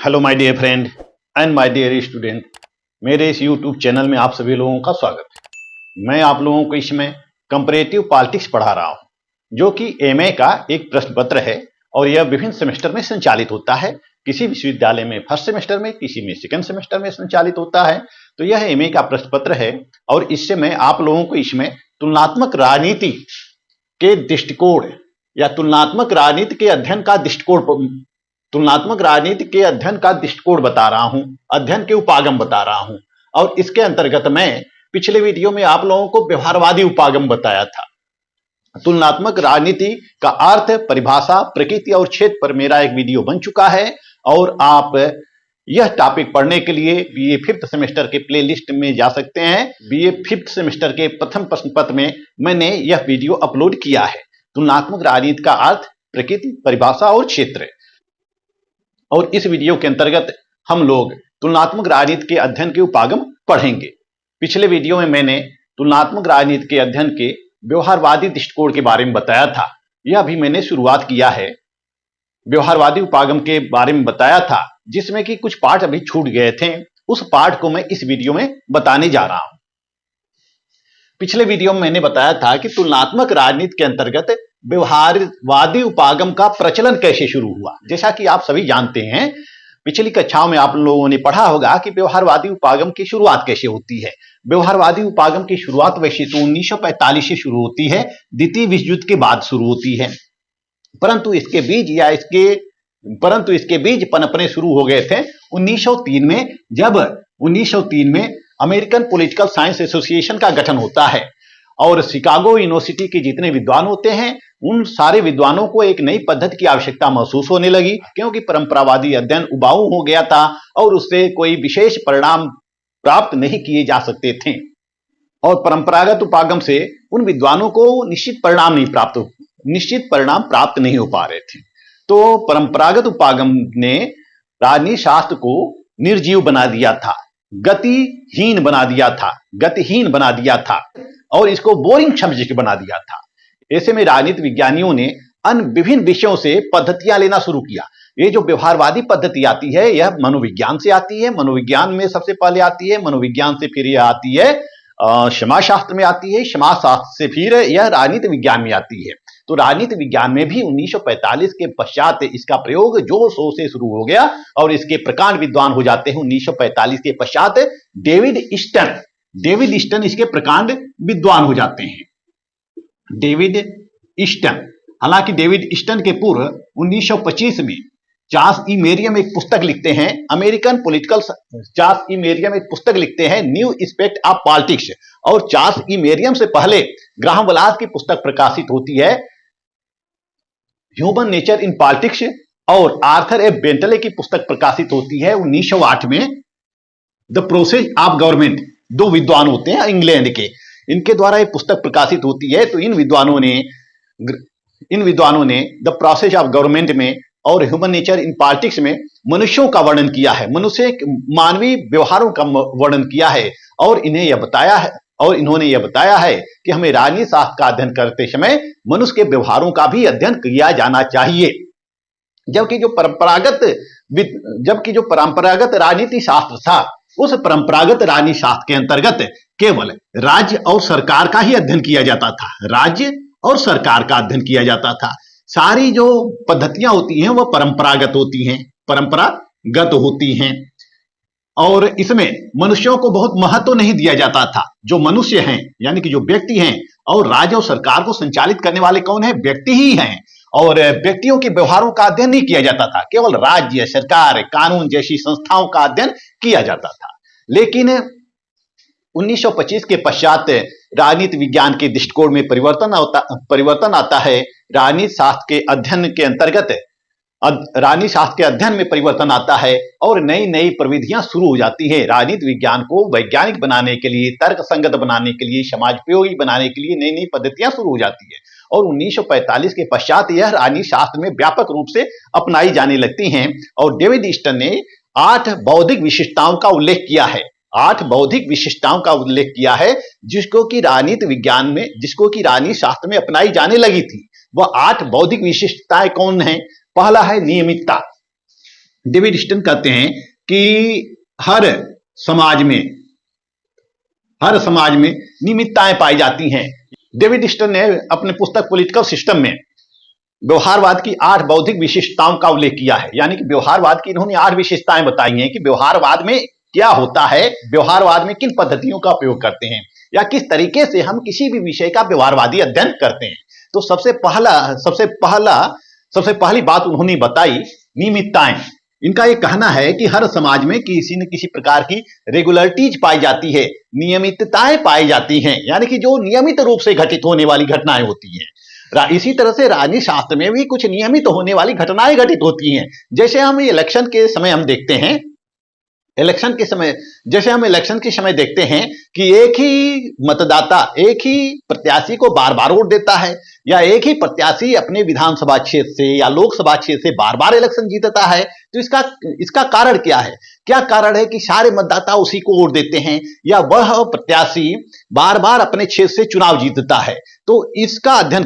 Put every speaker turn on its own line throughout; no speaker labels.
Hello my dear friend and my dear student, मेरे इस YouTube channel में आप सभी लोगों का स्वागत है। मैं आप लोगों को इसमें कंपैरेटिव पॉलिटिक्स पढ़ा रहा हूं, जो कि एमए का एक प्रश्न पत्र है और यह विभिन्न सेमेस्टर में संचालित होता है। किसी विश्वविद्यालय में फर्स्ट सेमेस्टर में, किसी में सेकंड सेमेस्टर में संचालित होता है। तो यह एमए का प्रश्न पत्र है और इससे मैं आप लोगों को इसमें तुलनात्मक राजनीति के दृष्टिकोण या तुलनात्मक राजनीति के अध्ययन का दृष्टिकोण बता रहा हूं, अध्ययन के उपागम बता रहा हूं। और इसके अंतर्गत मैं पिछले वीडियो में आप लोगों को व्यवहारवादी उपागम बताया था। तुलनात्मक राजनीति का अर्थ, परिभाषा, प्रकृति और क्षेत्र पर मेरा एक वीडियो बन चुका है और आप यह टॉपिक पढ़ने के लिए बीए फिफ्थ सेमेस्टर के प्लेलिस्ट में जा सकते हैं। बीए फिफ्थ सेमेस्टर के प्रथम प्रश्न पत्र में मैंने यह वीडियो अपलोड किया है। तुलनात्मक राजनीति का अर्थ, प्रकृति, परिभाषा और क्षेत्र। और इस वीडियो के अंतर्गत हम लोग तुलनात्मक राजनीति के अध्ययन के उपागम पढ़ेंगे। पिछले वीडियो में मैंने तुलनात्मक राजनीति के अध्ययन के व्यवहारवादी दृष्टिकोण के बारे में बताया था। यह भी मैंने शुरुआत किया है। व्यवहारवादी उपागम के बारे में बताया था, जिसमें कि कुछ पार्ट अभी छूट गए थे। उस पार्ट को मैं इस वीडियो में बताने जा रहा हूं। पिछले वीडियो में मैंने बताया था कि तुलनात्मक राजनीति के अंतर्गत व्यवहारवादी उपागम का प्रचलन कैसे शुरू हुआ। जैसा कि आप सभी जानते हैं, पिछली कक्षाओं में आप लोगों ने पढ़ा होगा कि व्यवहारवादी उपागम की शुरुआत कैसे होती है। व्यवहारवादी उपागम की शुरुआत वैसे तो 1945 से शुरू होती है, द्वितीय विश्व युद्ध के बाद शुरू होती है। परंतु इसके बीज पनपने शुरू हो गए थे 1903 में, जब 1903 में अमेरिकन पॉलिटिकल साइंस एसोसिएशन का गठन होता है और शिकागो यूनिवर्सिटी के जितने विद्वान होते हैं, उन सारे विद्वानों को एक नई पद्धति की आवश्यकता महसूस होने लगी, क्योंकि परंपरावादी अध्ययन उबाऊ हो गया था और उससे कोई विशेष परिणाम प्राप्त नहीं किए जा सकते थे। और परंपरागत उपागम से उन विद्वानों को निश्चित परिणाम प्राप्त नहीं हो पा रहे थे। तो परंपरागत उपागम ने राजनीति शास्त्र को निर्जीव बना दिया था, गतिहीन बना दिया था और इसको बोरिंग समझ के बना दिया था। ऐसे में राजनीति विज्ञानियों ने अन्य विभिन्न विषयों से पद्धतियां लेना शुरू किया। ये जो व्यवहारवादी पद्धति आती है, यह मनोविज्ञान से आती है। मनोविज्ञान में सबसे पहले आती है, मनोविज्ञान से फिर यह आती है समाजशास्त्र में आती है, समाजशास्त्र से फिर यह राजनीति विज्ञान में आती है। तो राजनीति विज्ञान में भी 1945 के पश्चात इसका प्रयोग जोर शोर से शुरू हो गया और इसके प्रकांड विद्वान हो जाते हैं 1945 के पश्चात डेविड ईस्टन इसके प्रकांड विद्वान हो जाते हैं। डेविड ईस्टन, हालांकि डेविड ईस्टन के पूर्व 1925 में चार्ल्स ई मेरियम एक पुस्तक लिखते हैं, न्यू एस्पेक्ट ऑफ पॉलिटिक्स। और चार्ल्स ई मेरियम से पहले ग्राहम वलास की पुस्तक प्रकाशित होती है, ह्यूमन नेचर इन पॉलिटिक्स। और आर्थर ए बेंटले की पुस्तक प्रकाशित होती है 1908 में, द प्रोसेस ऑफ गवर्नमेंट। दो विद्वान होते हैं इंग्लैंड के, इनके द्वारा एक पुस्तक प्रकाशित होती है। तो इन विद्वानों ने द प्रोसेस ऑफ गवर्नमेंट में और ह्यूमन नेचर इन पॉलिटिक्स में मनुष्यों का वर्णन किया है, मानवीय व्यवहारों का वर्णन किया है और इन्होंने यह बताया है कि हमें राजनीति शास्त्र का अध्ययन करते समय मनुष्य के व्यवहारों का भी अध्ययन किया जाना चाहिए। जबकि जो परंपरागत राजनीति शास्त्र था, उस परंपरागत राजनीति शास्त्र के अंतर्गत केवल राज्य और सरकार का ही अध्ययन किया जाता था। सारी जो पद्धतियां होती हैं वह परंपरागत होती हैं और इसमें मनुष्यों को बहुत महत्व नहीं दिया जाता था। जो मनुष्य हैं, यानी कि जो व्यक्ति हैं, और राज्य और सरकार को संचालित करने वाले कौन है? व्यक्ति ही हैं। और व्यक्तियों के व्यवहारों का अध्ययन नहीं किया जाता था, केवल राज्य, सरकार, कानून जैसी संस्थाओं का अध्ययन किया जाता था। लेकिन 1925 के पश्चात राजनीति विज्ञान के दृष्टिकोण में परिवर्तन आता है। राजनीति शास्त्र के अध्ययन में परिवर्तन आता है और नई नई प्रविधियां शुरू हो जाती है। राजनीति विज्ञान को वैज्ञानिक बनाने के लिए, तर्क संगत बनाने के लिए, समाजोपयोगी बनाने के लिए नई नई पद्धतियां शुरू हो जाती है और 1945 के पश्चात यह राजनीति शास्त्र में व्यापक रूप से अपनाई जाने लगती हैं। और डेविड ईस्टन ने 8 बौद्धिक विशिष्टताओं का उल्लेख किया है, जिसको कि राजनीति शास्त्र में अपनाई जाने लगी थी। वह 8 बौद्धिक विशिष्टताएं कौन हैं? पहला है नियमितता। डेविड स्टन कहते हैं कि हर समाज में नियमितताएं पाई जाती हैं। डेविड स्टन ने अपने पुस्तक पॉलिटिकल सिस्टम में व्यवहारवाद की 8 बौद्धिक विशिष्टताओं का उल्लेख किया है। यानी कि व्यवहारवाद की इन्होंने 8 विशेषताएं बताई हैं कि व्यवहारवाद में क्या होता है, व्यवहारवाद में किन पद्धतियों का उपयोग करते हैं, या किस तरीके से हम किसी भी विषय का व्यवहारवादी अध्ययन करते हैं। तो सबसे पहली बात उन्होंने बताई नियमितताएं। इनका यह कहना है कि हर समाज में किसी न किसी प्रकार की रेगुलरिटीज पाई जाती है, नियमितताएं पाई जाती हैं, यानी कि जो नियमित रूप से घटित होने वाली घटनाएं होती हैं। इसी तरह से राजनीति शास्त्र में भी कुछ नियमित होने वाली घटनाएं घटित होती हैं। जैसे हम इलेक्शन के समय हम देखते हैं, इलेक्शन के समय देखते हैं कि एक ही मतदाता एक ही प्रत्याशी को बार बार वोट देता है, या एक ही प्रत्याशी अपने विधानसभा क्षेत्र से या लोकसभा क्षेत्र से बार बार इलेक्शन जीतता है। तो इसका कारण क्या है? क्या कारण है कि सारे मतदाता उसी को वोट देते हैं, या वह प्रत्याशी बार बार अपने क्षेत्र से चुनाव जीतता है? तो इसका अध्ययन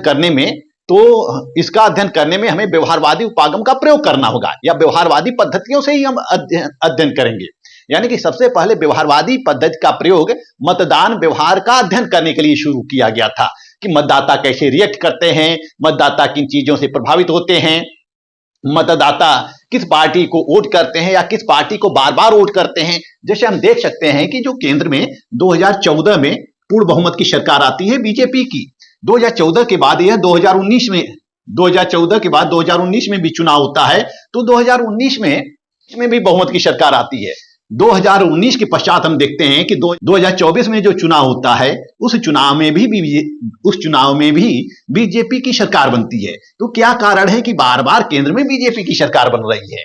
करने में हमें व्यवहारवादी उपागम का प्रयोग करना होगा, या व्यवहारवादी पद्धतियों से ही हम अध्ययन करेंगे। यानी कि सबसे पहले व्यवहारवादी पद्धति का प्रयोग मतदान व्यवहार का अध्ययन करने के लिए शुरू किया गया था कि मतदाता कैसे रिएक्ट करते हैं, मतदाता किन चीजों से प्रभावित होते हैं, मतदाता किस पार्टी को वोट करते हैं या किस पार्टी को बार बार वोट करते हैं। जैसे हम देख सकते हैं कि जो केंद्र में 2014 में पूर्ण बहुमत की सरकार आती है बीजेपी की, 2014 के बाद यह 2019 में भी चुनाव होता है, तो 2019 में भी बहुमत की सरकार आती है। 2019 के पश्चात हम देखते हैं कि 2024 में जो चुनाव होता है उस चुनाव में भी बीजेपी की सरकार बनती है। तो क्या कारण है कि बार बार केंद्र में बीजेपी की सरकार बन रही है,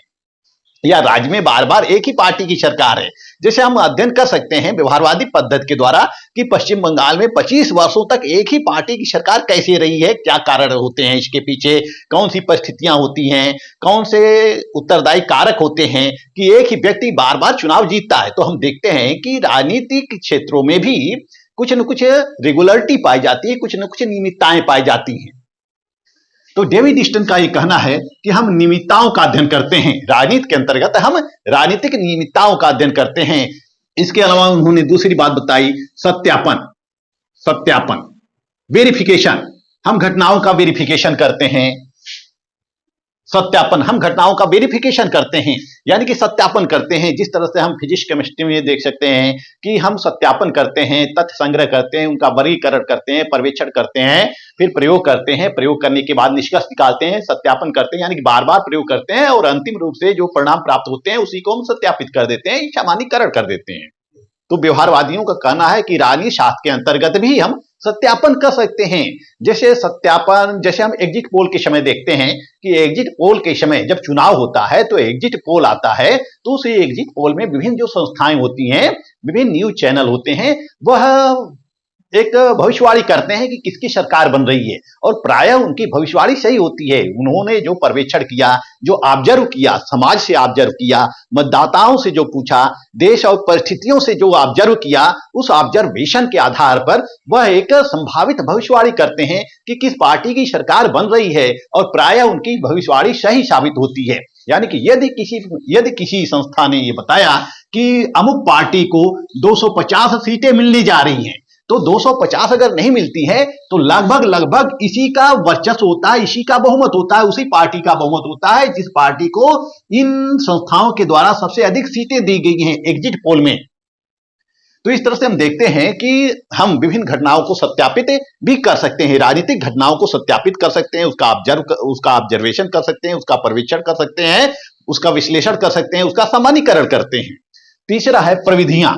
या राज्य में बार बार एक ही पार्टी की सरकार है? जैसे हम अध्ययन कर सकते हैं व्यवहारवादी पद्धति के द्वारा कि पश्चिम बंगाल में 25 वर्षों तक एक ही पार्टी की सरकार कैसे रही है, क्या कारण होते हैं इसके पीछे, कौन सी परिस्थितियां होती हैं, कौन से उत्तरदायी कारक होते हैं कि एक ही व्यक्ति बार बार चुनाव जीतता है। तो हम देखते हैं कि राजनीतिक क्षेत्रों में भी कुछ न कुछ रेगुलरिटी पाई जाती है, कुछ न कुछ नियमितताएं पाई जाती हैं। तो डेविड स्टन का यह कहना है कि हम नियमितताओं का अध्ययन करते हैं, राजनीति के अंतर्गत हम राजनीतिक नियमितताओं का अध्ययन करते हैं। इसके अलावा उन्होंने दूसरी बात बताई, सत्यापन, वेरिफिकेशन। हम घटनाओं का वेरिफिकेशन करते हैं। हम घटनाओं का वेरिफिकेशन करते हैं, यानी कि सत्यापन करते हैं। जिस तरह से हम फिजिक्स केमिस्ट्री में देख सकते हैं कि हम सत्यापन करते हैं, तथ्य संग्रह करते हैं, उनका वर्गीकरण करते हैं, पर्यवेक्षण करते हैं, फिर प्रयोग करते हैं, प्रयोग करने के बाद निष्कर्ष निकालते हैं, सत्यापन करते हैं, यानी कि बार बार प्रयोग करते हैं और अंतिम रूप से जो परिणाम प्राप्त होते हैं उसी को हम सत्यापित कर देते हैं, सामान्यीकरण कर देते हैं। तो व्यवहारवादियों का कहना है कि राजनीति शास्त्र के अंतर्गत भी हम सत्यापन कर सकते हैं। जैसे हम एग्जिट पोल के समय देखते हैं कि एग्जिट पोल के समय जब चुनाव होता है तो एग्जिट पोल आता है, तो उस एग्जिट पोल में विभिन्न जो संस्थाएं होती हैं, विभिन्न न्यूज चैनल होते हैं, वह एक भविष्यवाणी करते हैं कि किसकी सरकार बन रही है, और प्रायः उनकी भविष्यवाणी सही होती है। उन्होंने जो पर्यवेक्षण किया, जो ऑब्जर्व किया, समाज से ऑब्जर्व किया, मतदाताओं से जो पूछा, देश और परिस्थितियों से जो ऑब्जर्व किया, उस ऑब्जर्वेशन के आधार पर वह एक संभावित भविष्यवाणी करते हैं कि किस पार्टी की सरकार बन रही है, और प्रायः उनकी भविष्यवाणी सही साबित होती है। यानी कि यदि किसी संस्था ने यह बताया कि अमुक पार्टी को 250 सीटें मिलने जा रही हैं, तो 250 अगर नहीं मिलती है तो लगभग इसी का वर्चस्व होता है, इसी का बहुमत होता है, उसी पार्टी का बहुमत होता है जिस पार्टी को इन संस्थाओं के द्वारा सबसे अधिक सीटें दी गई हैं एग्जिट पोल में। तो इस तरह से हम देखते हैं कि हम विभिन्न घटनाओं को सत्यापित भी कर सकते हैं, राजनीतिक घटनाओं को सत्यापित कर सकते हैं, उसका ऑब्जर्वेशन कर सकते हैं, उसका पर्यवेक्षण कर सकते हैं, उसका विश्लेषण कर सकते हैं, उसका सामान्यीकरण करते हैं। तीसरा है प्रविधियां।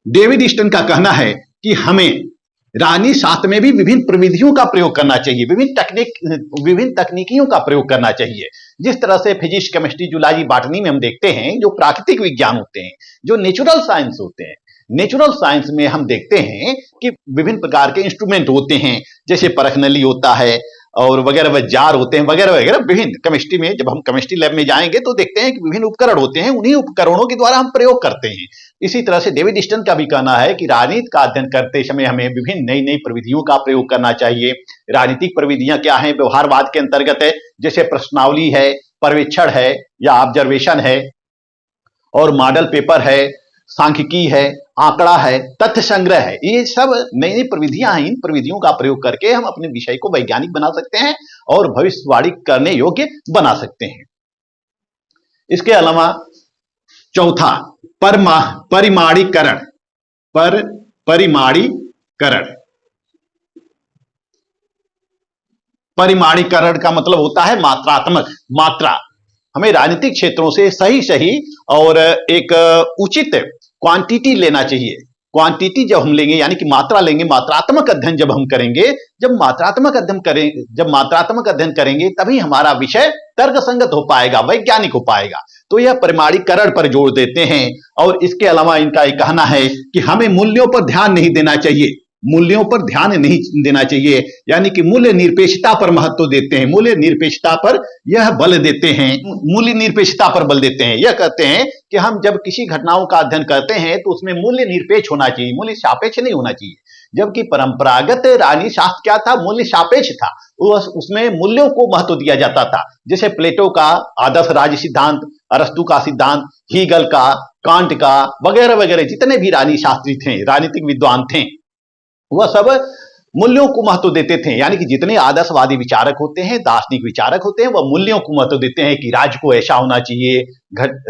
डेविड स्टन का कहना है कि हमें राजनीति शास्त्र में भी विभिन्न प्रविधियों का प्रयोग करना चाहिए, विभिन्न तकनीकियों का प्रयोग करना चाहिए। जिस तरह से फिजिक्स, केमिस्ट्री, जूलॉजी, बॉटनी में हम देखते हैं जो प्राकृतिक विज्ञान होते हैं, जो नेचुरल साइंस होते हैं, नेचुरल साइंस में हम देखते हैं कि विभिन्न प्रकार के इंस्ट्रूमेंट होते हैं, जैसे परखनली होता है और वगैरह जार होते हैं, वगैरह वगैरह। विभिन्न केमिस्ट्री में जब हम केमिस्ट्री लैब में जाएंगे तो देखते हैं कि विभिन्न उपकरण होते हैं, उन्हीं उपकरणों के द्वारा हम प्रयोग करते हैं। इसी तरह से डेविड स्टन का भी कहना है कि राजनीति का अध्ययन करते समय हमें विभिन्न नई नई प्रविधियों का प्रयोग करना चाहिए। राजनीतिक प्रविधियां क्या हैं? व्यवहारवाद के अंतर्गत है, जैसे प्रश्नावली है, पर्यवेक्षण है या ऑब्जर्वेशन है, और मॉडल पेपर है, सांख्यिकी है, आंकड़ा है, तथ्य संग्रह है। ये सब नई नई प्रविधियां हैं। इन प्रविधियों का प्रयोग करके हम अपने विषय को वैज्ञानिक बना सकते हैं और भविष्यवाणी करने योग्य बना सकते हैं। इसके अलावा चौथा, परिमाणीकरण। परिमाणीकरण परिमाणीकरण का मतलब होता है मात्रात्मक। मात्रा, हमें राजनीतिक क्षेत्रों से सही और एक उचित क्वांटिटी लेना चाहिए। क्वांटिटी जब हम लेंगे यानी कि मात्रा लेंगे, मात्रात्मक अध्ययन जब हम करेंगे, जब मात्रात्मक अध्ययन करेंगे तभी हमारा विषय तर्कसंगत हो पाएगा, वैज्ञानिक हो पाएगा। तो यह परिमाणीकरण पर जोर देते हैं। और इसके अलावा इनका यह कहना है कि हमें मूल्यों पर ध्यान नहीं देना चाहिए। मूल्यों पर ध्यान नहीं देना चाहिए यानी कि मूल्य निरपेक्षता पर महत्व देते हैं। मूल्य निरपेक्षता पर यह बल देते हैं, मूल्य निरपेक्षता पर बल देते हैं। यह कहते हैं कि हम जब किसी घटनाओं का अध्ययन करते हैं तो उसमें मूल्य निरपेक्ष होना चाहिए, मूल्य सापेक्ष नहीं होना चाहिए। जबकि परंपरागत राजनीति शास्त्र क्या था, मूल्य सापेक्ष था। उसमें मूल्यों को महत्व दिया जाता था। जैसे प्लेटो का आदर्श राज्य सिद्धांत, अरस्तु का सिद्धांत, हीगल का, कांट का वगैरह वगैरह, जितने भी राजनीति शास्त्री थे, राजनीतिक विद्वान थे, वह सब मूल्यों को महत्व देते थे। यानी कि जितने आदर्शवादी विचारक होते हैं, दार्शनिक विचारक होते हैं, वह मूल्यों को महत्व देते हैं कि राज्य को ऐसा होना चाहिए,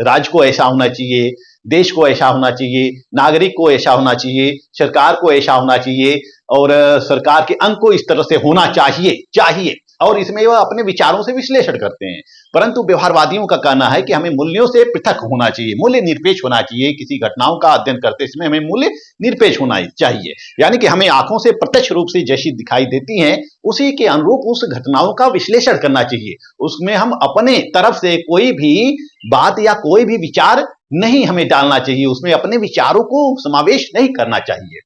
राज्य को ऐसा होना चाहिए, देश को ऐसा होना चाहिए, नागरिक को ऐसा होना चाहिए, सरकार को ऐसा होना चाहिए, और सरकार के अंग को इस तरह से होना चाहिए। और इसमें वह अपने विचारों से विश्लेषण करते हैं। परंतु व्यवहारवादियों का कहना है कि हमें मूल्यों से पृथक होना चाहिए, मूल्य निरपेक्ष होना चाहिए। किसी घटनाओं का अध्ययन करते समय हमें मूल्य निरपेक्ष होना चाहिए। यानी कि हमें आंखों से प्रत्यक्ष रूप से जैसी दिखाई देती हैं उसी के अनुरूप उस घटनाओं का विश्लेषण करना चाहिए। उसमें हम अपने तरफ से कोई भी बात या कोई भी विचार नहीं हमें डालना चाहिए, उसमें अपने विचारों को समावेश नहीं करना चाहिए।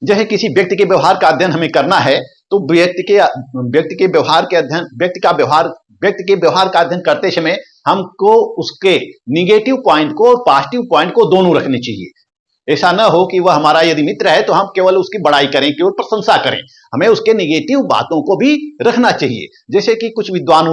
जैसे किसी व्यक्ति के व्यवहार का अध्ययन हमें करना है तो व्यक्ति के व्यवहार का अध्ययन करते समय हमको उसके निगेटिव पॉइंट को और पॉजिटिव पॉइंट को दोनों रखने चाहिए। ऐसा ना हो कि वह हमारा यदि मित्र है तो हम केवल उसकी बड़ाई करें, केवल प्रशंसा करें। हमें उसके निगेटिव बातों को भी रखना चाहिए। जैसे कुछ विद्वान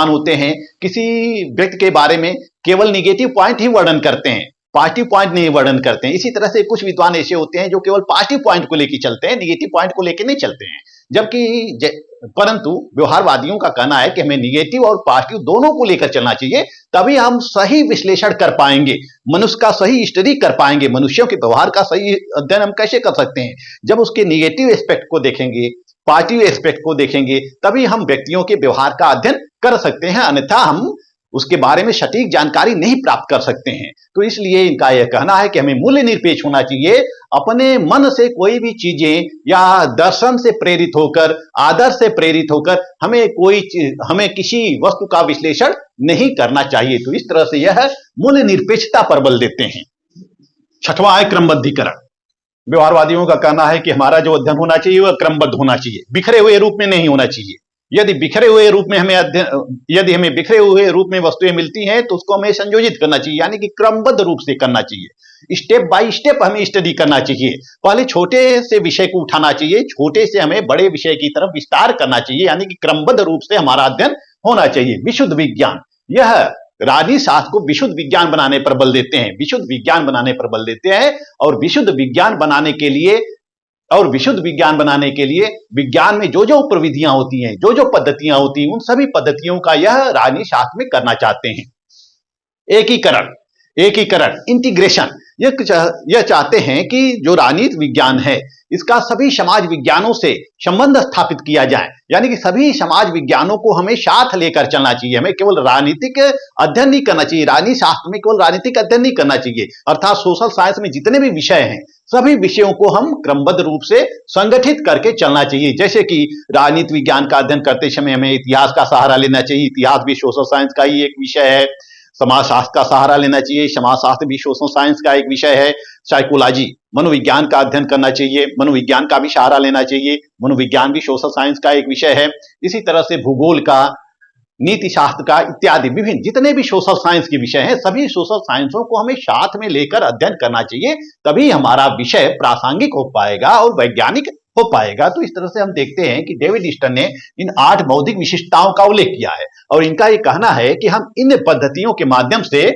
होते हैं किसी व्यक्ति के बारे में केवल निगेटिव पॉइंट ही वर्णन करते हैं, पॉजिटिव पॉइंट नहीं वर्णन करते हैं। इसी तरह से कुछ विद्वान ऐसे होते हैं जो केवल पॉजिटिव पॉइंट को लेकर चलते हैं, निगेटिव पॉइंट को लेकर नहीं चलते हैं। परंतु व्यवहारवादियों का कहना है कि हमें निगेटिव और पॉजिटिव दोनों को लेकर चलना चाहिए, तभी हम सही विश्लेषण कर पाएंगे, मनुष्य का सही स्टडी कर पाएंगे। मनुष्यों के व्यवहार का सही अध्ययन हम कैसे कर सकते हैं? जब उसके निगेटिव एस्पेक्ट को देखेंगे, पॉजिटिव एस्पेक्ट को देखेंगे, तभी हम व्यक्तियों के व्यवहार का अध्ययन कर सकते हैं, अन्यथा हम उसके बारे में सटीक जानकारी नहीं प्राप्त कर सकते हैं। तो इसलिए इनका यह कहना है कि हमें मूल्य निरपेक्ष होना चाहिए। अपने मन से कोई भी चीजें या दर्शन से प्रेरित होकर, आदर्श से प्रेरित होकर हमें किसी वस्तु का विश्लेषण नहीं करना चाहिए। तो इस तरह से यह मूल्य निरपेक्षता पर बल देते हैं। छठवां है क्रमबद्धीकरण। व्यवहारवादियों का कहना है कि हमारा जो अध्ययन होना चाहिए वह क्रमबद्ध होना चाहिए, बिखरे हुए रूप में नहीं होना चाहिए। यदि हमें बिखरे हुए रूप में वस्तुएं मिलती हैं तो उसको हमें संयोजित करना चाहिए, यानी कि क्रमबद्ध रूप से करना चाहिए। स्टेप बाय स्टेप हमें स्टडी करना चाहिए। पहले छोटे से विषय को उठाना चाहिए, छोटे से हमें बड़े विषय की तरफ विस्तार करना चाहिए, यानी कि क्रमबद्ध रूप से हमारा अध्ययन होना चाहिए। विशुद्ध विज्ञान, यह राजनीति शास्त्र को विशुद्ध विज्ञान बनाने पर बल देते हैं, विशुद्ध विज्ञान बनाने पर बल देते हैं। और विशुद्ध विज्ञान बनाने के लिए विज्ञान में जो जो प्रविधियां होती हैं, जो जो पद्धतियां होती हैं, उन सभी पद्धतियों का यह राजनीति शास्त्र में करना चाहते हैं। एकीकरण, इंटीग्रेशन, यह चाहते हैं कि जो राजनीति विज्ञान है इसका सभी समाज विज्ञानों से संबंध स्थापित किया जाए, यानी कि सभी समाज विज्ञानों को हमें साथ लेकर चलना चाहिए। हमें केवल राजनीतिक अध्ययन नहीं करना चाहिए, राजनीति शास्त्र में केवल राजनीतिक अध्ययन नहीं करना चाहिए, अर्थात सोशल साइंस में जितने भी विषय हैं सभी विषयों को हम क्रमबद्ध रूप से संगठित करके चलना चाहिए। जैसे कि राजनीति विज्ञान का अध्ययन करते समय हमें इतिहास का सहारा लेना चाहिए, इतिहास भी सोशल साइंस का ही एक विषय है। समाजशास्त्र का सहारा लेना चाहिए, समाजशास्त्र भी सोशल साइंस का एक विषय है। साइकोलॉजी, मनोविज्ञान का अध्ययन करना चाहिए, मनोविज्ञान का भी सहारा लेना चाहिए, मनोविज्ञान भी सोशल साइंस का एक विषय है। इसी तरह से भूगोल का, नीति शास्त्र का इत्यादि विभिन्न जितने भी सोशल साइंस के विषय हैं, सभी सोशल साइंसों को हमें साथ में लेकर अध्ययन करना चाहिए, तभी हमारा विषय प्रासंगिक हो पाएगा और वैज्ञानिक हो पाएगा। तो इस तरह से हम देखते हैं कि डेविड ईस्टन ने इन 8 बौद्धिक विशिष्टताओं का उल्लेख किया है और इनका ये कहना है कि हम इन पद्धतियों के माध्यम से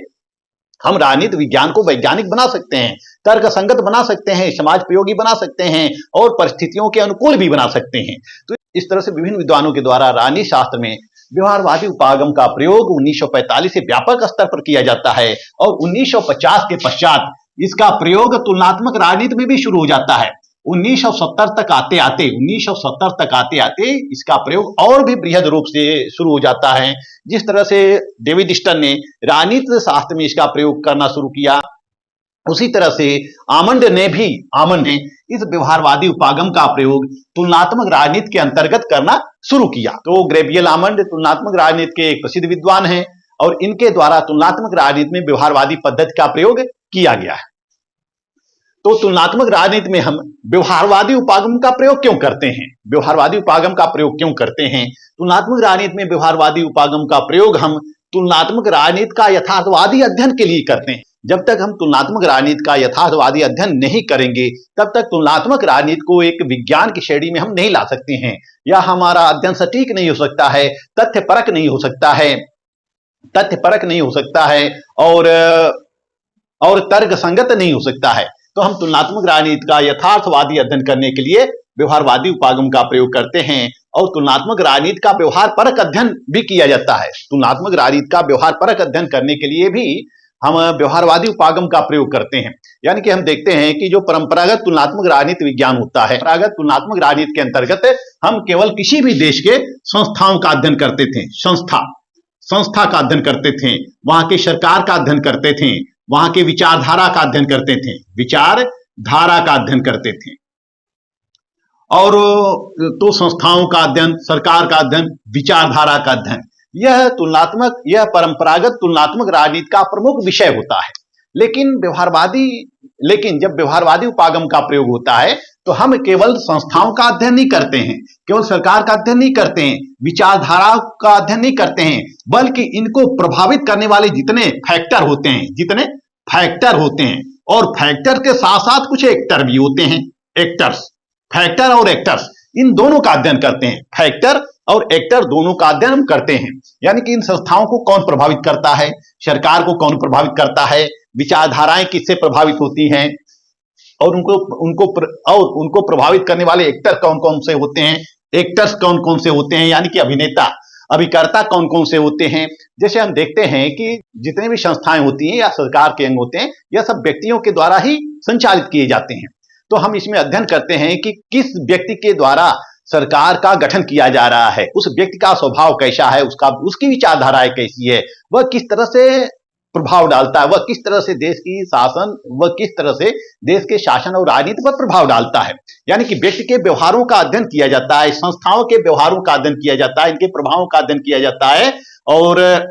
हम राजनीति विज्ञान को वैज्ञानिक बना सकते हैं, तर्क संगत बना सकते हैं, समाज प्रयोगी बना सकते हैं और परिस्थितियों के अनुकूल भी बना सकते हैं। तो इस तरह से विभिन्न विद्वानों के द्वारा राजनीति शास्त्र में व्यवहारवादी उपागम का प्रयोग 1945 से व्यापक स्तर पर किया जाता है और 1950 के पश्चात इसका प्रयोग तुलनात्मक राजनीति में भी शुरू हो जाता है। 1970 तक आते आते इसका प्रयोग और भी बृहद रूप से शुरू हो जाता है। जिस तरह से डेविड ईस्टन ने राजनीति शास्त्र में इसका प्रयोग करना शुरू किया, उसी तरह से आमंड ने इस व्यवहारवादी उपागम का प्रयोग तुलनात्मक राजनीति के अंतर्गत करना शुरू किया। तो ग्रेबियल आमंड तुलनात्मक राजनीति के एक प्रसिद्ध विद्वान हैं और इनके द्वारा तुलनात्मक राजनीति में व्यवहारवादी पद्धति का प्रयोग किया गया है। तो तुलनात्मक राजनीति में हम व्यवहारवादी उपागम का प्रयोग क्यों करते हैं? तुलनात्मक राजनीति में व्यवहारवादी उपागम का प्रयोग हम तुलनात्मक राजनीति का यथार्थवादी अध्ययन के लिए करते हैं। जब तक हम तुलनात्मक राजनीति का यथार्थवादी अध्ययन नहीं करेंगे, तब तक तुलनात्मक राजनीति को एक विज्ञान की श्रेणी में हम नहीं ला सकते हैं, या हमारा अध्ययन सटीक नहीं हो सकता है, तथ्यपरक नहीं हो सकता है और तर्क संगत नहीं हो सकता है। तो हम तुलनात्मक राजनीति का यथार्थवादी अध्ययन करने के लिए व्यवहारवादी उपागम का प्रयोग करते हैं और तुलनात्मक राजनीति का व्यवहार परक अध्ययन भी किया जाता है। तुलनात्मक राजनीति का व्यवहार परक अध्ययन करने के लिए भी हम व्यवहारवादी उपागम का प्रयोग करते हैं। यानी कि हम देखते हैं कि जो परंपरागत तुलनात्मक राजनीति विज्ञान होता है, परंपरागत तुलनात्मक राजनीति के अंतर्गत हम केवल किसी भी देश के संस्थाओं का अध्ययन करते थे, संस्था का अध्ययन करते थे, वहां की सरकार का अध्ययन करते थे, वहां के विचारधारा का अध्ययन करते थे और तो संस्थाओं का अध्ययन, सरकार का अध्ययन, विचारधारा का अध्ययन, यह परंपरागत तुलनात्मक राजनीति का प्रमुख विषय होता है। लेकिन जब व्यवहारवादी उपागम का प्रयोग होता है तो हम केवल संस्थाओं का अध्ययन नहीं करते हैं, केवल सरकार का अध्ययन नहीं करते हैं, विचारधारा का अध्ययन नहीं करते हैं, बल्कि इनको प्रभावित करने वाले जितने फैक्टर होते हैं और फैक्टर के साथ साथ कुछ एक्टर भी होते हैं, फैक्टर और एक्टर्स, इन दोनों का अध्ययन करते हैं। फैक्टर और एक्टर दोनों का अध्ययन हम करते हैं। यानी कि इन संस्थाओं को कौन प्रभावित करता है, सरकार को कौन प्रभावित करता है, विचारधाराएं किससे प्रभावित होती हैं और उनको प्रभावित करने वाले एक्टर कौन कौन से होते हैं, एक्टर्स कौन कौन से होते हैं, यानी कि अभिकर्ता कौन कौन से होते हैं। जैसे हम देखते हैं कि जितने भी संस्थाएं होती हैं या सरकार के अंग होते हैं, यह सब व्यक्तियों के द्वारा ही संचालित किए जाते हैं। तो हम इसमें अध्ययन करते हैं कि किस व्यक्ति के द्वारा सरकार का गठन किया जा रहा है, उस व्यक्ति का स्वभाव कैसा है, उसकी विचारधाराएं कैसी है, वह किस तरह से प्रभाव डालता है, वह किस तरह से देश के शासन और राजनीति पर प्रभाव डालता है। यानी कि व्यक्ति के व्यवहारों का अध्ययन किया जाता है, संस्थाओं के व्यवहारों का अध्ययन किया जाता है, इनके प्रभावों का अध्ययन किया जाता है और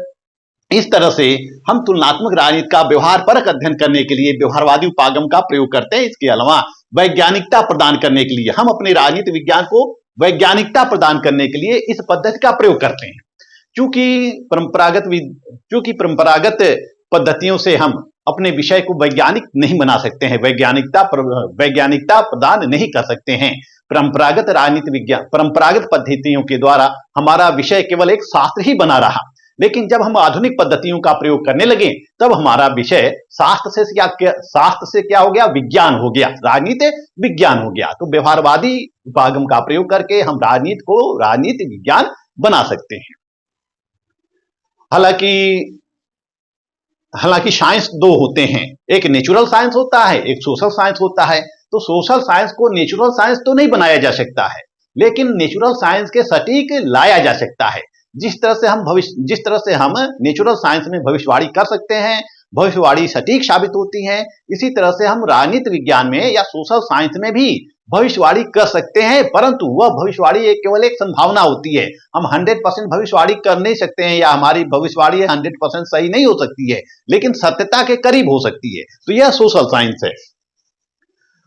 इस तरह से हम तुलनात्मक राजनीति का व्यवहार परक अध्ययन करने के लिए व्यवहारवादी उपागम का प्रयोग करते हैं। इसके अलावा वैज्ञानिकता प्रदान करने के लिए हम अपने राजनीति विज्ञान को वैज्ञानिकता प्रदान करने के लिए इस पद्धति का प्रयोग करते हैं। चूंकि परंपरागत पद्धतियों से हम अपने विषय को वैज्ञानिक नहीं बना सकते हैं, वैज्ञानिकता प्रदान नहीं कर सकते हैं। परंपरागत पद्धतियों के द्वारा हमारा विषय केवल एक शास्त्र ही बना रहा। लेकिन जब हम आधुनिक पद्धतियों का प्रयोग करने लगे, तब हमारा विषय शास्त्र से क्या हो गया, विज्ञान हो गया, राजनीति विज्ञान हो गया। तो व्यवहारवादी उपागम का प्रयोग करके हम राजनीति को राजनीति विज्ञान बना सकते हैं। हालांकि साइंस दो होते हैं, एक नेचुरल साइंस होता है, एक सोशल साइंस होता है। तो सोशल साइंस को नेचुरल साइंस तो नहीं बनाया जा सकता है, लेकिन नेचुरल साइंस के सटीक लाया जा सकता है। जिस तरह से हम नेचुरल साइंस में भविष्यवाणी कर सकते हैं, भविष्यवाणी सटीक साबित होती है, इसी तरह से हम राजनीति विज्ञान में या सोशल साइंस में भी भविष्यवाणी कर सकते हैं। परंतु वह भविष्यवाणी केवल एक संभावना होती है। हम 100% भविष्यवाणी कर नहीं सकते हैं, या हमारी भविष्यवाणी 100% सही नहीं हो सकती है, लेकिन सत्यता के करीब हो सकती है। तो यह सोशल साइंस है।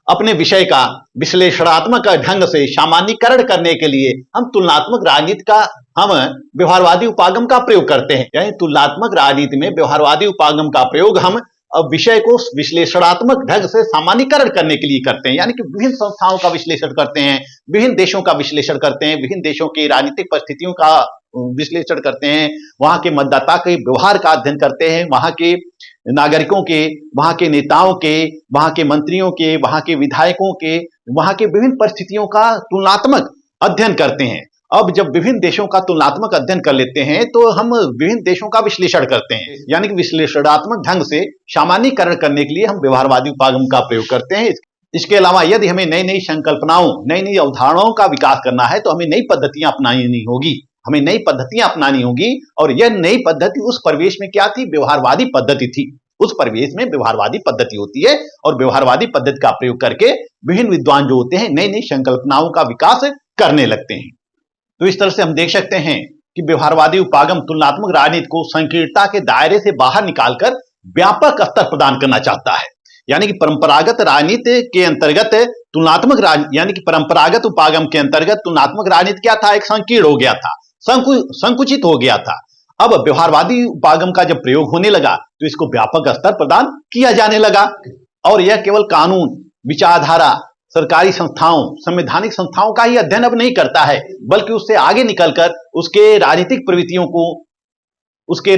अपने विषय का विश्लेषणात्मक ढंग से सामान्यीकरण करने के लिए हम तुलनात्मक राजनीति का हम व्यवहारवादी उपागम का प्रयोग करते हैं। यानी तुलनात्मक राजनीति में व्यवहारवादी उपागम का प्रयोग हम विषय को विश्लेषणात्मक ढंग से सामान्यीकरण करने के लिए करते हैं, यानी कि विभिन्न संस्थाओं का विश्लेषण करते हैं, विभिन्न देशों का विश्लेषण करते हैं, विभिन्न देशों की राजनीतिक परिस्थितियों का विश्लेषण करते हैं, वहां के मतदाता के व्यवहार का अध्ययन करते हैं, वहां के नागरिकों के, वहां के नेताओं के, वहां के मंत्रियों के, वहां के विधायकों के, वहां के विभिन्न परिस्थितियों का तुलनात्मक अध्ययन करते हैं। अब जब विभिन्न देशों का तुलनात्मक अध्ययन कर लेते हैं तो हम विभिन्न देशों का विश्लेषण करते हैं, यानी कि विश्लेषणात्मक ढंग से सामान्यीकरण करने के लिए हम व्यवहारवादी उपागम का प्रयोग करते हैं। इसके अलावा यदि हमें नई नई संकल्पनाओं, नई नई अवधारणाओं का विकास करना है तो हमें नई पद्धतियां अपनानी होगी, हमें नई पद्धतियां अपनानी होगी। और यह नई पद्धति उस परिवेश में क्या थी? व्यवहारवादी पद्धति थी। उस परिवेश में व्यवहारवादी पद्धति होती है और व्यवहारवादी पद्धति का प्रयोग करके विभिन्न विद्वान जो होते हैं नई नई संकल्पनाओं का विकास करने लगते हैं। तो इस तरह से हम देख सकते हैं कि व्यवहारवादी उपागम तुलनात्मक राजनीति को संकीर्णता के दायरे से बाहर निकालकर व्यापक स्तर प्रदान करना चाहता है, यानी कि परंपरागत राजनीति के अंतर्गत तुलनात्मक यानी कि परंपरागत उपागम के अंतर्गत तुलनात्मक राजनीति क्या था? एक संकीर्ण हो गया था, संकुचित हो गया था। अब व्यवहारवादी उपागम का जब प्रयोग होने लगा तो इसको व्यापक स्तर प्रदान किया जाने लगा और यह केवल कानून, विचारधारा, सरकारी संस्थाओं, संवैधानिक संस्थाओं का ही अध्ययन अब नहीं करता है, बल्कि उससे आगे निकलकर उसके राजनीतिक प्रवृत्तियों को, उसके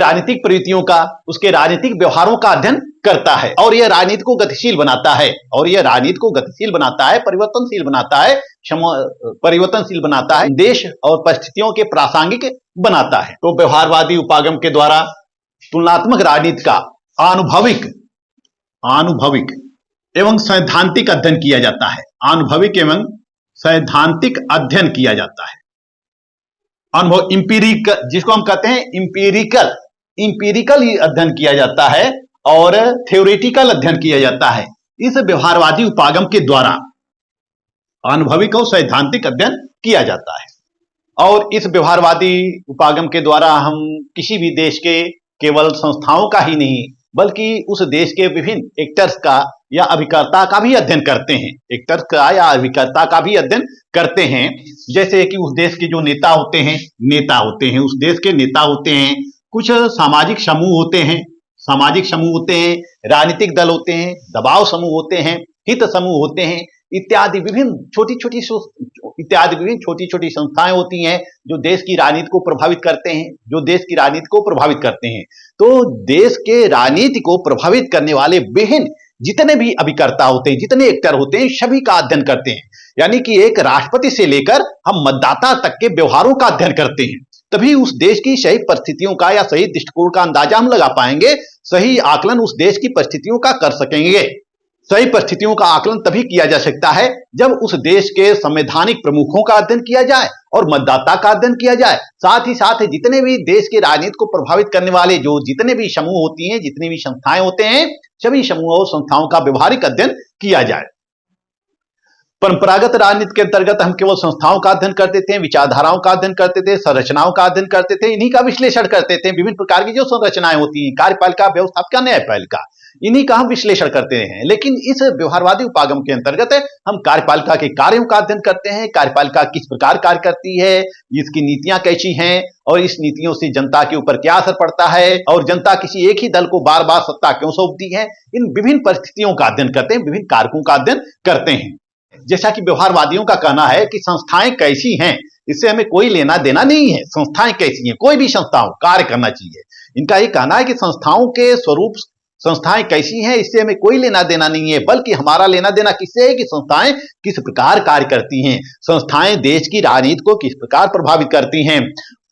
राजनीतिक व्यवहारों का अध्ययन करता है और यह राजनीति को गतिशील बनाता है परिवर्तनशील बनाता है, देश और परिस्थितियों के प्रासंगिक बनाता है। तो व्यवहारवादी उपागम के द्वारा तुलनात्मक राजनीति का अनुभविक एवं सैद्धांतिक अध्ययन किया जाता है। अनुभविक एवं सैद्धांतिक अध्ययन किया जाता है। अनुभव इंपीरिकल, जिसको हम कहते हैं इंपीरिकल ही अध्ययन किया जाता है और थ्योरेटिकल अध्ययन किया जाता है। इस व्यवहारवादी उपागम के द्वारा अनुभविक और सैद्धांतिक अध्ययन किया जाता है और इस व्यवहारवादी उपागम के द्वारा हम किसी भी देश के केवल संस्थाओं का ही नहीं बल्कि उस देश के विभिन्न एक्टर्स का या अभिकर्ता का भी अध्ययन करते हैं, जैसे कि उस देश के जो नेता होते हैं, उस देश के नेता होते हैं, कुछ सामाजिक समूह होते हैं, राजनीतिक दल होते हैं, दबाव समूह होते हैं, हित समूह होते हैं, इत्यादि विभिन्न छोटी छोटी संस्थाएं होती हैं जो देश की राजनीति को प्रभावित करते हैं। तो देश के राजनीति को प्रभावित करने वाले विभिन्न जितने भी अभिकर्ता होते हैं, जितने एक्टर होते हैं, सभी का अध्ययन करते हैं। यानी कि एक राष्ट्रपति से लेकर हम मतदाता तक के व्यवहारों का अध्ययन करते हैं, तभी उस देश की सही परिस्थितियों का या सही दृष्टिकोण का अंदाजा हम लगा पाएंगे, सही आकलन उस देश की परिस्थितियों का कर सकेंगे। सही परिस्थितियों का आकलन तभी किया जा सकता है जब उस देश के संवैधानिक प्रमुखों का अध्ययन किया जाए और मतदाता का अध्ययन किया जाए। साथ ही साथ जितने भी देश के राजनीति को प्रभावित करने वाले जो जितने भी समूह होती हैं, जितनी भी संस्थाएं होते हैं, सभी समूहों और संस्थाओं का व्यवहारिक अध्ययन किया जाए। परंपरागत राजनीति के अंतर्गत हम केवल संस्थाओं का अध्ययन करते थे, विचारधाराओं का अध्ययन करते थे, संरचनाओं का अध्ययन करते थे, इन्हीं का विश्लेषण करते थे। विभिन्न प्रकार की जो संरचनाएं होती हैं, कार्यपालिका, व्यवस्थापिका, न्यायपालिका, इन्हीं का हम विश्लेषण करते हैं। लेकिन इस व्यवहारवादी उपागम के अंतर्गत हम कार्यपालिका के कार्यों का अध्ययन करते हैं, कार्यपालिका किस प्रकार कार्य करती है, इसकी नीतियां कैसी हैं और इस नीतियों से जनता के ऊपर क्या असर पड़ता है और जनता किसी एक ही दल को बार बार सत्ता क्यों सौंपती है। इन विभिन्न परिस्थितियों का अध्ययन करते हैं, विभिन्न कारकों का अध्ययन करते हैं। जैसा कि व्यवहारवादियों का कहना है कि संस्थाएं कैसी हैं इससे हमें कोई लेना देना नहीं है, संस्थाएं कैसी हैं, कोई भी संस्थाओं कार्य करना चाहिए। इनका ये कहना है कि संस्थाओं के स्वरूप, संस्थाएं कैसी हैं इससे हमें कोई लेना देना नहीं है, बल्कि हमारा लेना देना किससे है कि संस्थाएं किस प्रकार कार्य करती हैं, संस्थाएं देश की राजनीति को किस प्रकार प्रभावित करती हैं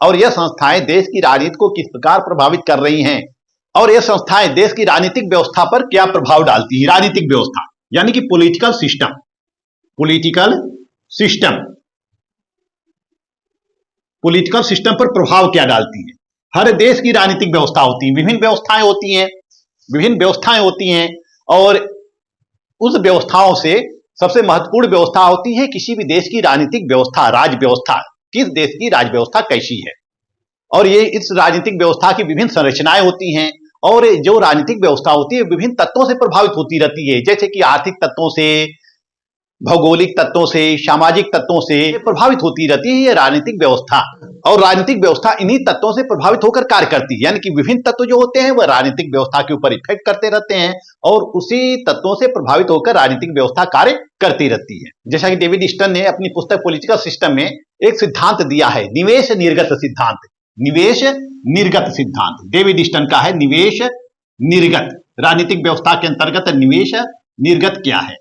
और यह संस्थाएं देश की राजनीति को किस प्रकार प्रभावित कर रही हैं और यह संस्थाएं देश की राजनीतिक व्यवस्था पर क्या प्रभाव डालती है। राजनीतिक व्यवस्था यानी कि पॉलिटिकल सिस्टम पर प्रभाव क्या डालती है। हर देश की राजनीतिक व्यवस्था होती है, विभिन्न व्यवस्थाएं होती हैं और उस व्यवस्थाओं से सबसे महत्वपूर्ण व्यवस्था होती है किसी भी देश की राजनीतिक व्यवस्था, राज्य व्यवस्था, किस देश की राज्य व्यवस्था कैसी है। और ये इस राजनीतिक व्यवस्था की विभिन्न संरचनाएं होती हैं और जो राजनीतिक व्यवस्था होती है विभिन्न तत्वों से प्रभावित होती रहती है, जैसे कि आर्थिक तत्वों से, भौगोलिक तत्वों से, सामाजिक तत्वों से प्रभावित होती रहती है ये राजनीतिक व्यवस्था। और राजनीतिक व्यवस्था इन्हीं तत्वों से प्रभावित होकर कार्य करती है, यानी कि विभिन्न तत्व जो होते हैं वह राजनीतिक व्यवस्था के ऊपर इफेक्ट करते रहते हैं और उसी तत्वों से प्रभावित होकर राजनीतिक व्यवस्था कार्य करती रहती है। जैसा कि डेविड ईस्टन ने अपनी पुस्तक पॉलिटिकल सिस्टम में एक सिद्धांत दिया है, निवेश निर्गत सिद्धांत। निवेश निर्गत सिद्धांत डेविड ईस्टन का है, निवेश निर्गत। राजनीतिक व्यवस्था के अंतर्गत निवेश निर्गत क्या है,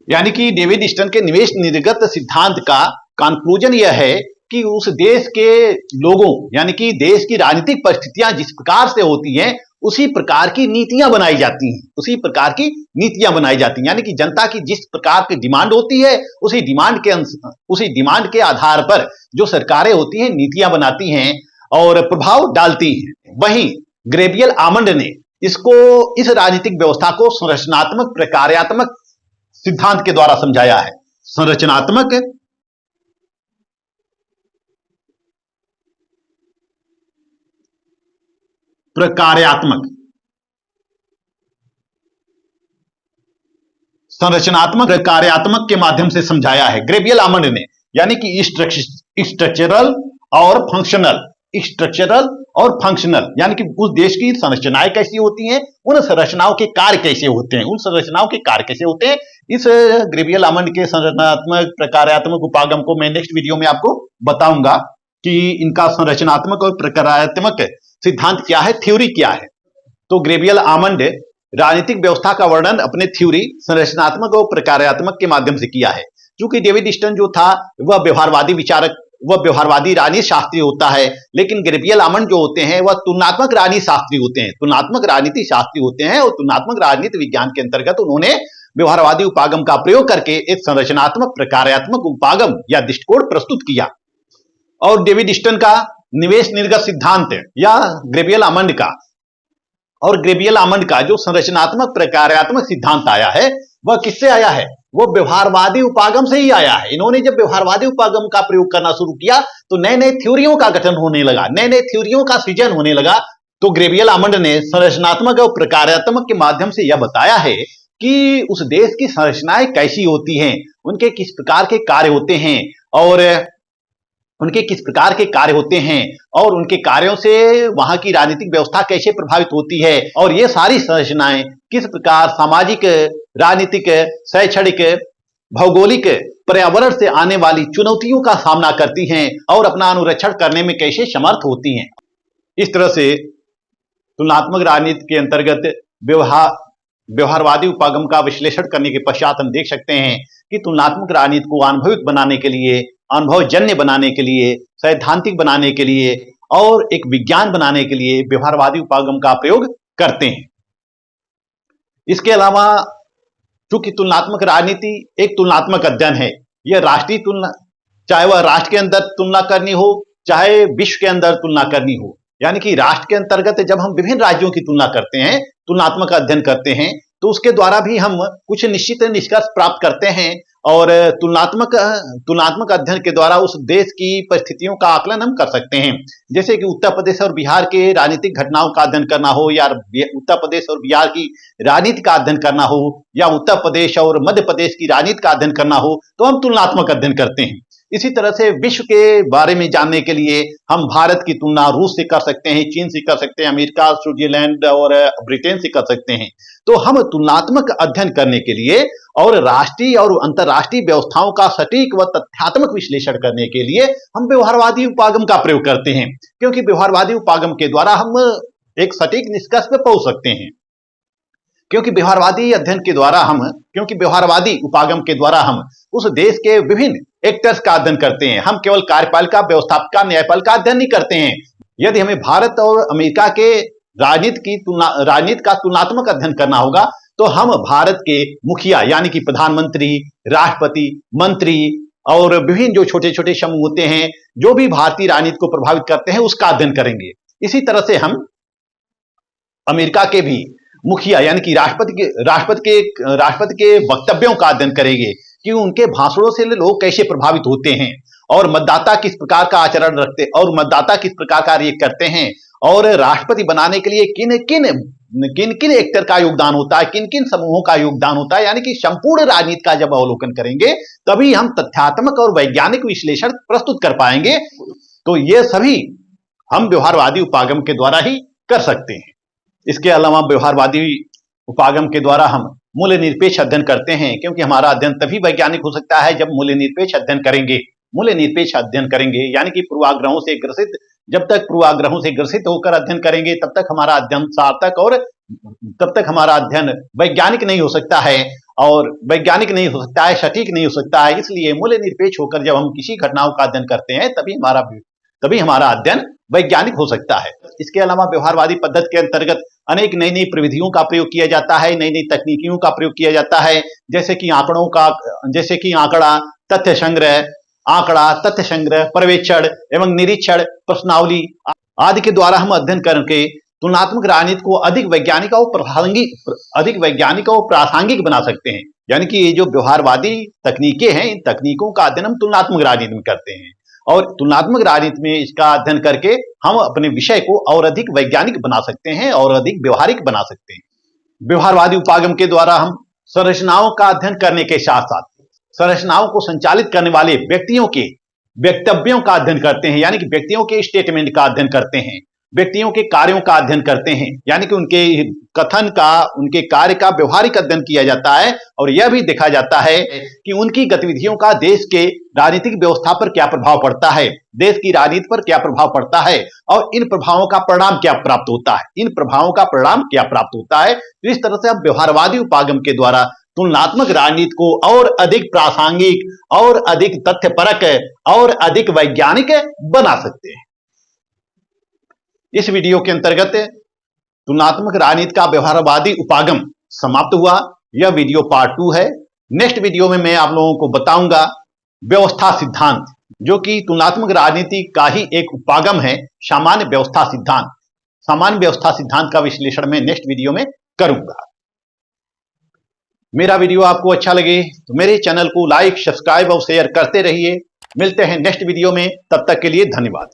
यानी कि डेविड ईस्टन के निवेश निर्गत सिद्धांत का कंक्लूजन यह है कि उस देश के लोगों, यानी कि देश की राजनीतिक परिस्थितियां जिस प्रकार से होती हैं उसी प्रकार की नीतियां बनाई जाती हैं, उसी प्रकार की नीतियां बनाई जाती हैं, यानी कि जनता की जिस प्रकार की डिमांड होती है उसी डिमांड के आधार पर जो सरकारें होती हैं नीतियां बनाती हैं और प्रभाव डालती हैं। वहीं गैब्रियल आमंड ने इस राजनीतिक व्यवस्था को संरचनात्मक प्रकार्यात्मक सिद्धांत के द्वारा समझाया है। संरचनात्मक प्रकार्यात्मक के माध्यम से समझाया है गैब्रियल आमंड ने, यानी कि स्ट्रक्चरल और फंक्शनल, यानी कि उस देश की संरचनाएं कैसी होती हैं, उन संरचनाओं के कार्य कैसे होते हैं, इस गैब्रियल आमंड के संरचनात्मक प्रकार्यात्मक उपागम को मैं नेक्स्ट वीडियो में आपको बताऊंगा कि इनका संरचनात्मक और प्रकार्यात्मक सिद्धांत क्या है, थ्योरी क्या है। तो गैब्रियल आमंड राजनीतिक व्यवस्था का वर्णन अपने थ्योरी संरचनात्मक और प्रकार्यात्मक के माध्यम से किया है। क्योंकि डेविड ईस्टन जो था वह व्यवहारवादी विचारक, वह व्यवहारवादी राजनीति शास्त्री होता है, लेकिन गैब्रियल आमंड जो होते हैं वह तुलनात्मक राजनीति शास्त्री होते हैं, तुलनात्मक राजनीति शास्त्री होते हैं और तुलनात्मक राजनीति विज्ञान के अंतर्गत उन्होंने व्यवहारवादी उपागम का प्रयोग करके एक संरचनात्मक प्रकार्यात्मक उपागम या दृष्टिकोण प्रस्तुत किया। और डेविड ईस्टन का निवेश निर्गत सिद्धांत या गैब्रियल आमंड का जो संरचनात्मक प्रकार्यात्मक सिद्धांत आया है वह किससे आया है, वो व्यवहारवादी उपागम से ही आया है। इन्होंने जब व्यवहारवादी उपागम का प्रयोग करना शुरू किया तो नए नए थ्योरियों का गठन होने लगा, नए नए थ्योरियों का सृजन होने लगा। तो गैब्रियल आमंड ने संरचनात्मक और प्रकार्यात्मक के माध्यम से यह बताया है कि उस देश की संरचनाएं कैसी होती हैं, उनके किस प्रकार के कार्य होते हैं और उनके कार्यों से वहां की राजनीतिक व्यवस्था कैसे प्रभावित होती है और ये सारी संरचनाएं किस प्रकार सामाजिक, राजनीतिक, शैक्षणिक, भौगोलिक, पर्यावरण से आने वाली चुनौतियों का सामना करती हैं और अपना अनुरक्षण करने में कैसे समर्थ होती हैं। इस तरह से तुलनात्मक राजनीति के अंतर्गत व्यवहारवादी उपागम का विश्लेषण करने के पश्चात हम देख सकते हैं कि तुलनात्मक राजनीति को अनुभवित बनाने के लिए, अनुभवजन्य बनाने के लिए, सैद्धांतिक बनाने के लिए और एक विज्ञान बनाने के लिए व्यवहारवादी उपागम का प्रयोग करते हैं। इसके अलावा चूंकि तुलनात्मक राजनीति एक तुलनात्मक अध्ययन है, यह राष्ट्रीय तुलना, चाहे वह राष्ट्र के अंदर तुलना करनी हो चाहे विश्व के अंदर तुलना करनी हो, यानी कि राष्ट्र के अंतर्गत जब हम विभिन्न राज्यों की तुलना करते हैं, तुलनात्मक अध्ययन करते हैं, तो उसके द्वारा भी हम कुछ निश्चित निष्कर्ष प्राप्त करते हैं और तुलनात्मक अध्ययन के द्वारा उस देश की परिस्थितियों का आकलन हम कर सकते हैं। जैसे कि उत्तर प्रदेश और बिहार के राजनीतिक घटनाओं का अध्ययन करना हो या उत्तर प्रदेश और बिहार की राजनीति का अध्ययन करना हो या उत्तर प्रदेश और मध्य प्रदेश की राजनीति का अध्ययन करना हो, तो हम तुलनात्मक अध्ययन करते हैं। इसी तरह से विश्व के बारे में जानने के लिए हम भारत की तुलना रूस से कर सकते हैं, चीन से कर सकते हैं, अमेरिका, स्विट्जरलैंड और ब्रिटेन से कर सकते हैं। तो हम तुलनात्मक अध्ययन करने के लिए और राष्ट्रीय और अंतर्राष्ट्रीय व्यवस्थाओं का सटीक व तथ्यात्मक विश्लेषण करने के लिए हम व्यवहारवादी उपागम का प्रयोग करते हैं, क्योंकि व्यवहारवादी उपागम के द्वारा हम एक सटीक निष्कर्ष पर पहुंच सकते हैं। क्योंकि व्यवहारवादी उपागम के द्वारा हम उस देश के विभिन्न एक्टर्स का अध्ययन करते हैं। हम केवल कार्यपालिका, व्यवस्थापिका, न्यायपालिका अध्ययन नहीं करते हैं। यदि हमें भारत और अमेरिका के राजनीति का तुलनात्मक अध्ययन करना होगा तो हम भारत के मुखिया यानी कि प्रधानमंत्री, राष्ट्रपति, मंत्री और विभिन्न जो छोटे छोटे समूह होते हैं जो भी भारतीय राजनीति को प्रभावित करते हैं उसका अध्ययन करेंगे। इसी तरह से हम अमेरिका के भी मुखिया यानी कि राष्ट्रपति के वक्तव्यों का अध्ययन करेंगे कि उनके भाषणों से लोग कैसे प्रभावित होते हैं और मतदाता किस प्रकार का आचरण रखते और मतदाता किस प्रकार का रिएक्ट करते हैं और राष्ट्रपति बनाने के लिए किन किन किन किन एक्टर का योगदान होता है, किन किन समूहों का योगदान होता है, यानी कि संपूर्ण राजनीति का जब अवलोकन करेंगे तभी हम तथ्यात्मक और वैज्ञानिक विश्लेषण प्रस्तुत कर पाएंगे। तो ये सभी हम व्यवहारवादी उपागम के द्वारा ही कर सकते हैं। इसके अलावा व्यवहारवादी उपागम के द्वारा हम मूल्य निरपेक्ष अध्ययन करते हैं, क्योंकि हमारा अध्ययन तभी वैज्ञानिक हो सकता है जब मूल्य निरपेक्ष अध्ययन करेंगे। मूल्य निरपेक्ष अध्ययन करेंगे यानी कि पूर्वाग्रहों से ग्रसित, जब तक पूर्वाग्रहों से ग्रसित होकर अध्ययन करेंगे तब तक हमारा अध्ययन सार्थक और तब तक हमारा अध्ययन वैज्ञानिक नहीं हो सकता है, और वैज्ञानिक नहीं हो सकता है, सटीक नहीं हो सकता है। इसलिए मूल्य निरपेक्ष होकर जब हम किसी घटनाओं का अध्ययन करते हैं तभी हमारा अध्ययन वैज्ञानिक हो सकता है। इसके अलावा व्यवहारवादी पद्धति के अंतर्गत अनेक नई नई प्रविधियों का प्रयोग किया जाता है, नई नई तकनीकियों का प्रयोग किया जाता है, जैसे कि आंकड़ा, तथ्य संग्रह, पर्यवेक्षण एवं निरीक्षण, प्रश्नावली आदि के द्वारा हम अध्ययन करके तुलनात्मक राजनीति को अधिक वैज्ञानिक और प्रासंगिक बना सकते हैं। यानी कि ये जो व्यवहारवादी तकनीकें हैं, इन तकनीकों का अध्ययन हम तुलनात्मक राजनीति में करते हैं, और तुलनात्मक राजनीति में इसका अध्ययन करके हम अपने विषय को और अधिक वैज्ञानिक बना सकते हैं और अधिक व्यवहारिक बना सकते हैं। व्यवहारवादी उपागम के द्वारा हम संरचनाओं का अध्ययन करने के साथ साथ संरचनाओं को संचालित करने वाले व्यक्तियों के वक्तव्यों का अध्ययन करते हैं, यानी कि व्यक्तियों के स्टेटमेंट का अध्ययन करते हैं, व्यक्तियों के कार्यों का अध्ययन करते हैं, यानी कि उनके कथन का, उनके कार्य का व्यवहारिक अध्ययन किया जाता है, और यह भी देखा जाता है कि उनकी गतिविधियों का देश के राजनीतिक व्यवस्था पर क्या प्रभाव पड़ता है, देश की राजनीति पर क्या प्रभाव पड़ता है, और इन प्रभावों का परिणाम क्या प्राप्त होता है। इस तरह से हम व्यवहारवादी उपागम के द्वारा तुलनात्मक राजनीति को और अधिक प्रासंगिक और अधिक तथ्यपरक और अधिक वैज्ञानिक बना सकते हैं। इस वीडियो के अंतर्गत तुलनात्मक राजनीति का व्यवहारवादी उपागम समाप्त हुआ। यह वीडियो पार्ट 2 है। नेक्स्ट वीडियो में मैं आप लोगों को बताऊंगा व्यवस्था सिद्धांत, जो कि तुलनात्मक राजनीति का ही एक उपागम है। सामान्य व्यवस्था सिद्धांत का विश्लेषण मैं नेक्स्ट वीडियो में करूंगा। मेरा वीडियो आपको अच्छा लगे तो मेरे चैनल को लाइक, सब्सक्राइब और शेयर करते रहिए। मिलते हैं नेक्स्ट वीडियो में, तब तक के लिए धन्यवाद।